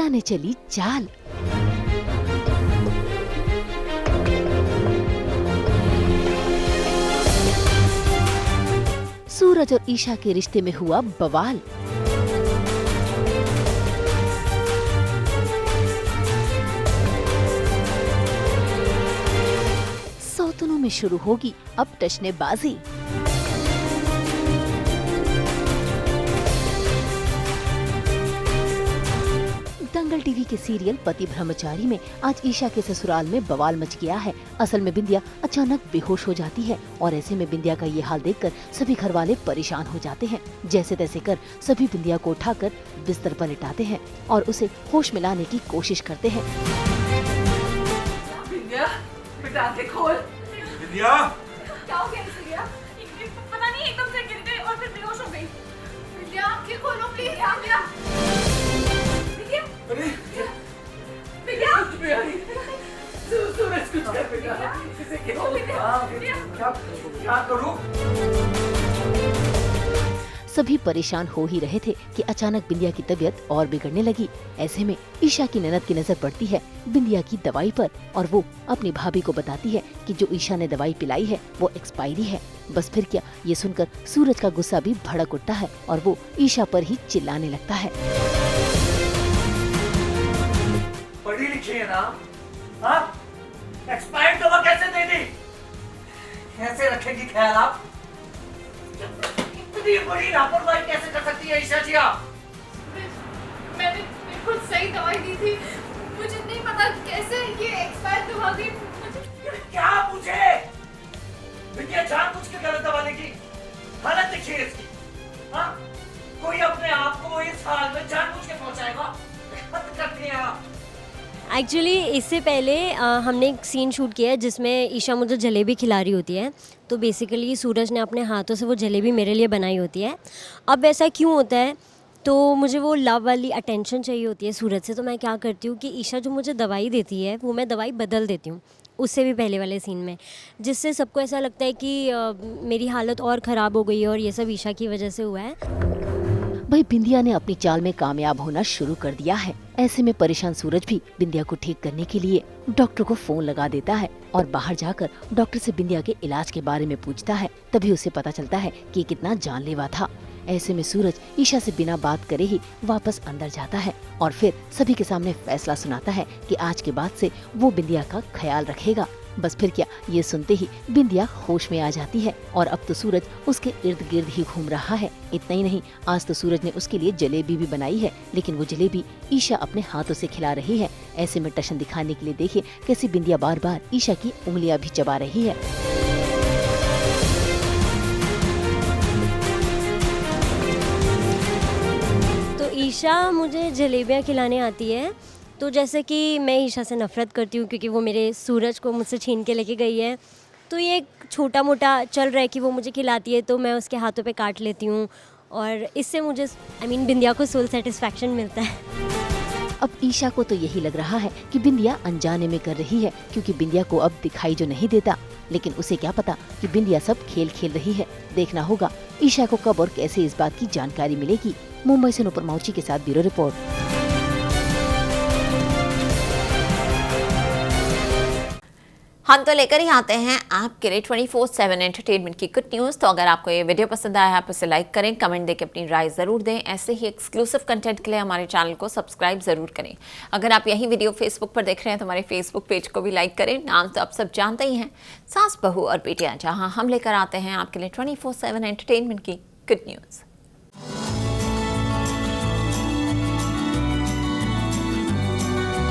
ईशा ने चली चाल। सूरज और ईशा के रिश्ते में हुआ बवाल। सौतनों में शुरू होगी अब टशनेबाजी। दंगल टीवी के सीरियल पति ब्रह्मचारी में आज ईशा के ससुराल में बवाल मच गया है। असल में बिंदिया अचानक बेहोश हो जाती है और ऐसे में बिंदिया का ये हाल देखकर सभी घर वाले परेशान हो जाते हैं। जैसे तैसे कर सभी बिंदिया को उठाकर बिस्तर पर लिटाते हैं और उसे होश में लाने की कोशिश करते हैं। बिंदिया, बेटा आंखें खोल। बिंदिया, क्या हो गया? पता नहीं, एकदम से गिर गई और फिर बेहोश हो गई। बिंदिया आंखें खोलो प्लीज। बिंदिया, अरे बिंदिया, सूरज कुछ कर बेटा, इसे क्या करूं? सभी परेशान हो ही रहे थे कि अचानक बिंदिया की तबीयत और बिगड़ने लगी। ऐसे में ईशा की ननद की नजर पड़ती है बिंदिया की दवाई पर और वो अपनी भाभी को बताती है कि जो ईशा ने दवाई पिलाई है वो एक्सपायरी है। बस फिर क्या, ये सुनकर सूरज का गुस्सा भी भड़क उठता है और वो ईशा पर ही चिल्लाने लगता है। पढ़ी लिखी है ना? हाँ? एक्सपायर्ड दवा कैसे दे दी? कैसे रखेगी ख्याल आप? इतनी बड़ी लापरवाही कैसे कर सकती है ईशा जी आप? मैंने बिल्कुल सही दवाई दी थी। मुझे नहीं पता कैसे ये एक्सपायर दवा दी। क्या मुझे? बिटिया जानबूझ के गलत दवा देगी? हालत देखिए इसकी। हाँ? कोई अपने आप को इस हाल में जानबूझ के पहुंचाएगा? हद करती हैं आप। एक्चुअली इससे पहले हमने एक सीन शूट किया है जिसमें ईशा मुझे जलेबी खिला रही होती है। तो बेसिकली सूरज ने अपने हाथों से वो जलेबी मेरे लिए बनाई होती है। अब ऐसा क्यों होता है, तो मुझे वो लव वाली अटेंशन चाहिए होती है सूरज से। तो मैं क्या करती हूँ कि ईशा जो मुझे दवाई देती है वो मैं दवाई बदल देती हूँ उससे भी पहले वाले सीन में, जिससे सबको ऐसा लगता है कि मेरी हालत और ख़राब हो गई है और ये सब ईशा की वजह से हुआ है। भाई बिंदिया ने अपनी चाल में कामयाब होना शुरू कर दिया है। ऐसे में परेशान सूरज भी बिंदिया को ठीक करने के लिए डॉक्टर को फोन लगा देता है और बाहर जाकर डॉक्टर से बिंदिया के इलाज के बारे में पूछता है। तभी उसे पता चलता है कि कितना जानलेवा था। ऐसे में सूरज ईशा से बिना बात करे ही वापस अंदर जाता है और फिर सभी के सामने फैसला सुनाता है कि आज के बाद से वो बिंदिया का ख्याल रखेगा। बस फिर क्या, ये सुनते ही बिंदिया होश में आ जाती है और अब तो सूरज उसके इर्द गिर्द ही घूम रहा है। इतना ही नहीं, आज तो सूरज ने उसके लिए जलेबी भी बनाई है, लेकिन वो जलेबी ईशा अपने हाथों से खिला रही है। ऐसे में टशन दिखाने के लिए देखिए कैसे बिंदिया बार बार ईशा की उंगलियां भी चबा रही है। तो ईशा मुझे जलेबियाँ खिलाने आती है। तो जैसे कि मैं ईशा से नफ़रत करती हूँ क्योंकि वो मेरे सूरज को मुझसे छीन के लेके गई है। तो ये एक छोटा मोटा चल रहा है कि वो मुझे खिलाती है तो मैं उसके हाथों पे काट लेती हूँ और इससे मुझे बिंदिया को सोल सेटिस्फैक्शन मिलता है। अब ईशा को तो यही लग रहा है कि बिंदिया अनजाने में कर रही है, क्योंकि बिंदिया को अब दिखाई जो नहीं देता। लेकिन उसे क्या पता कि बिंदिया सब खेल खेल रही है। देखना होगा ईशा को कब और कैसे इस बात की जानकारी मिलेगी। मुंबई से नुपुर मौची के साथ ब्यूरो रिपोर्ट। हम तो लेकर ही आते हैं आपके लिए 24/7 एंटरटेनमेंट की गुड न्यूज़। तो अगर आपको ये वीडियो पसंद आया है आप इसे लाइक करें, कमेंट देकर अपनी राय ज़रूर दें। ऐसे ही एक्सक्लूसिव कंटेंट के लिए हमारे चैनल को सब्सक्राइब ज़रूर करें। अगर आप यही वीडियो फेसबुक पर देख रहे हैं तो हमारे फेसबुक पेज को भी लाइक करें। नाम तो आप सब जानते ही हैं, सास बहू और बेटियाँ, जहाँ हम लेकर आते हैं आपके लिए 24/7 एंटरटेनमेंट की गुड न्यूज़।